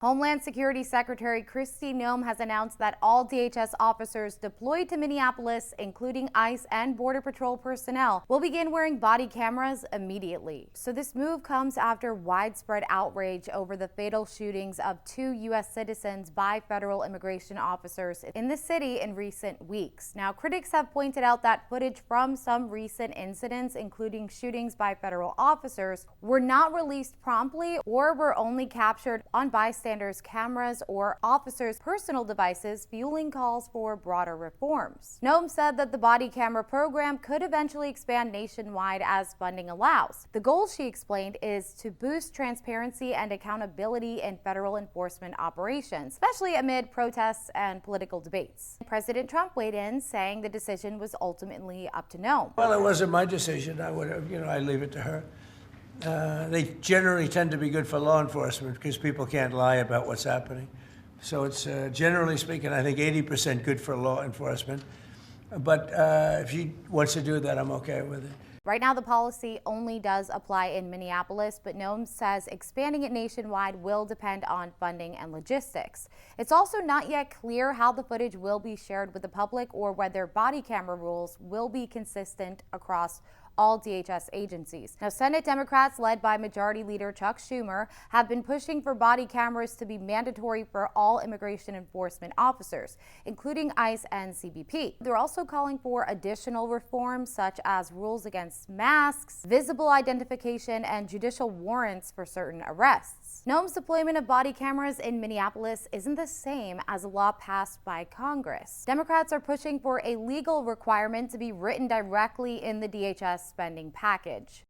Homeland Security Secretary Kristi Noem has announced that all DHS officers deployed to Minneapolis, including ICE and Border Patrol personnel, will begin wearing body cameras immediately. So this move comes after widespread outrage over the fatal shootings of 2 U.S. citizens by federal immigration officers in the city in recent weeks. Now, critics have pointed out that footage from some recent incidents, including shootings by federal officers, were not released promptly or were only captured on bystanders' cameras or officers' personal devices, fueling calls for broader reforms. Noem said that the body camera program could eventually expand nationwide as funding allows. The goal, she explained, is to boost transparency and accountability in federal enforcement operations, especially amid protests and political debates. President Trump weighed in, saying the decision was ultimately up to Noem. Well, it wasn't my decision. I leave it to her. They generally tend to be good for law enforcement because people can't lie about what's happening. So it's generally speaking, I think 80% good for law enforcement. But if she wants to do that, I'm okay with it. Right now, the policy only does apply in Minneapolis, but Noem says expanding it nationwide will depend on funding and logistics. It's also not yet clear how the footage will be shared with the public or whether body camera rules will be consistent across all DHS agencies. Now, Senate Democrats, led by Majority Leader Chuck Schumer, have been pushing for body cameras to be mandatory for all immigration enforcement officers, including ICE and CBP. They're also calling for additional reforms such as rules against masks, visible identification, and judicial warrants for certain arrests. Noem's deployment of body cameras in Minneapolis isn't the same as a law passed by Congress. Democrats are pushing for a legal requirement to be written directly in the DHS spending package.